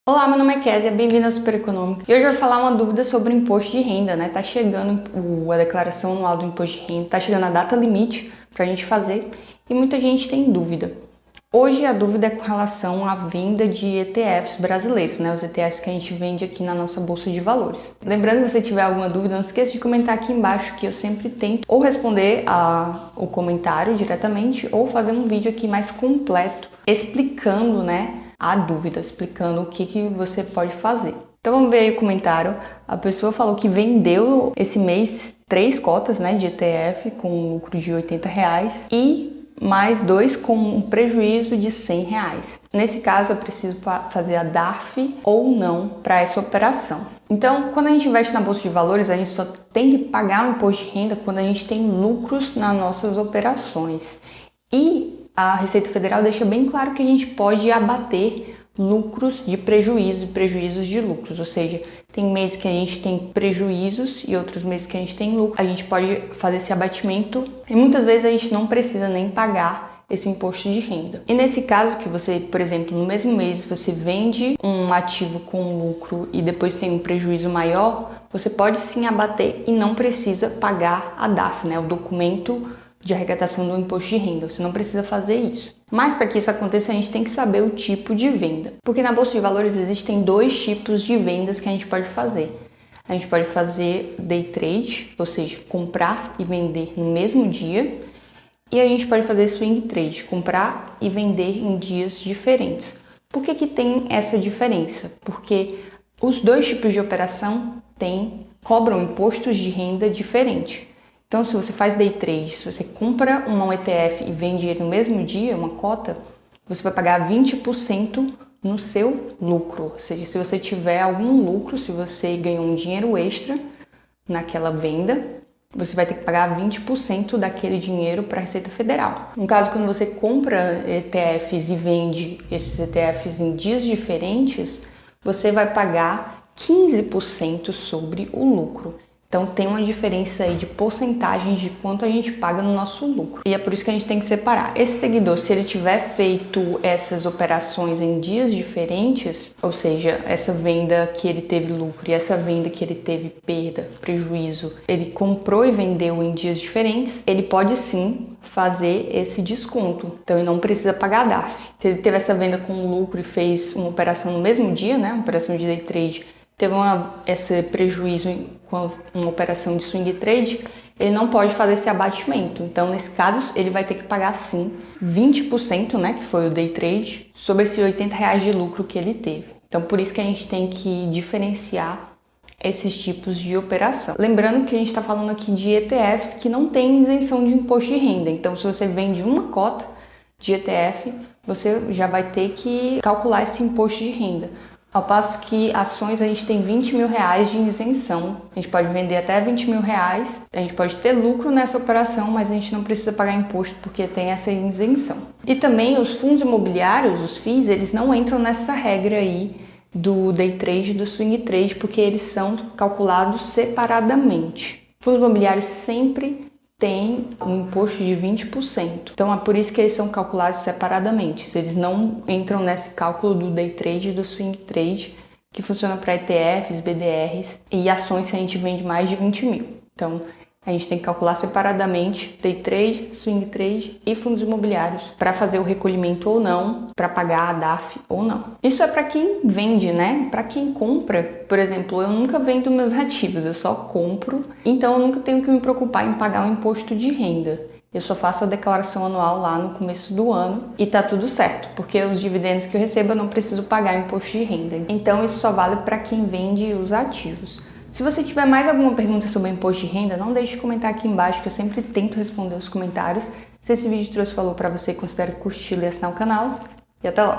Olá, meu nome é Kézia, bem-vindo ao Super Econômica. E hoje eu vou falar uma dúvida sobre o imposto de renda, né? Tá chegando a declaração anual do imposto de renda, tá chegando a data limite pra gente fazer e muita gente tem dúvida. Hoje a dúvida é com relação à venda de ETFs brasileiros, né? Os ETFs que a gente vende aqui na nossa bolsa de valores. Lembrando que se você tiver alguma dúvida, não esqueça de comentar aqui embaixo que eu sempre tento ou responder o comentário diretamente ou fazer um vídeo aqui mais completo explicando, né? A dúvida, explicando o que você pode fazer. Então vamos ver aí o comentário. A pessoa falou que vendeu esse mês 3 cotas, né, de ETF com um lucro de R$80 e mais 2 com um prejuízo de R$100. Nesse caso eu preciso fazer a DARF ou não para essa operação. Então, quando a gente investe na bolsa de valores, a gente só tem que pagar o imposto de renda quando a gente tem lucros nas nossas operações. E a Receita Federal deixa bem claro que a gente pode abater lucros de prejuízo e prejuízos de lucros, ou seja, tem meses que a gente tem prejuízos e outros meses que a gente tem lucro. A gente pode fazer esse abatimento e muitas vezes a gente não precisa nem pagar esse imposto de renda. E nesse caso que você, por exemplo, no mesmo mês você vende um ativo com lucro e depois tem um prejuízo maior, você pode sim abater e não precisa pagar a DARF, né, o documento de arrecadação do imposto de renda. Você não precisa fazer isso. Mas para que isso aconteça, a gente tem que saber o tipo de venda. Porque na bolsa de valores existem 2 tipos de vendas que a gente pode fazer. A gente pode fazer day trade, ou seja, comprar e vender no mesmo dia. E a gente pode fazer swing trade, comprar e vender em dias diferentes. Por que tem essa diferença? Porque os 2 tipos de operação cobram impostos de renda diferentes. Então, se você faz day trade, se você compra um ETF e vende ele no mesmo dia, uma cota, você vai pagar 20% no seu lucro. Ou seja, se você tiver algum lucro, se você ganhou um dinheiro extra naquela venda, você vai ter que pagar 20% daquele dinheiro para a Receita Federal. No caso, quando você compra ETFs e vende esses ETFs em dias diferentes, você vai pagar 15% sobre o lucro. Então tem uma diferença aí de porcentagens de quanto a gente paga no nosso lucro. E é por isso que a gente tem que separar. Esse seguidor, se ele tiver feito essas operações em dias diferentes, ou seja, essa venda que ele teve lucro e essa venda que ele teve perda, prejuízo, ele comprou e vendeu em dias diferentes, ele pode sim fazer esse desconto. Então ele não precisa pagar a DARF. Se ele teve essa venda com lucro e fez uma operação no mesmo dia, né, uma operação de day trade, teve esse prejuízo com uma operação de swing trade, ele não pode fazer esse abatimento. Então, nesse caso, ele vai ter que pagar sim 20%, né, que foi o day trade, sobre esses R$80 de lucro que ele teve. Então, por isso que a gente tem que diferenciar esses tipos de operação. Lembrando que a gente está falando aqui de ETFs que não tem isenção de imposto de renda. Então, se você vende uma cota de ETF, você já vai ter que calcular esse imposto de renda. Ao passo que ações a gente tem R$20 mil de isenção. A gente pode vender até R$20 mil, a gente pode ter lucro nessa operação, mas a gente não precisa pagar imposto porque tem essa isenção. E também os fundos imobiliários, os FIIs, eles não entram nessa regra aí do day trade e do swing trade, porque eles são calculados separadamente. Fundos imobiliários sempre tem um imposto de 20%. Então é por isso que eles são calculados separadamente. Eles não entram nesse cálculo do day trade e do swing trade, que funciona para ETFs, BDRs e ações que a gente vende mais de 20 mil. Então a gente tem que calcular separadamente day trade, swing trade e fundos imobiliários para fazer o recolhimento ou não, para pagar a DARF ou não. Isso é para quem vende, né? Para quem compra, por exemplo, eu nunca vendo meus ativos, eu só compro, então eu nunca tenho que me preocupar em pagar o imposto de renda. Eu só faço a declaração anual lá no começo do ano e tá tudo certo, porque os dividendos que eu recebo eu não preciso pagar imposto de renda. Então isso só vale para quem vende os ativos. Se você tiver mais alguma pergunta sobre imposto de renda, não deixe de comentar aqui embaixo que eu sempre tento responder os comentários. Se esse vídeo trouxe valor para você, considere curtir e assinar o canal. E até lá!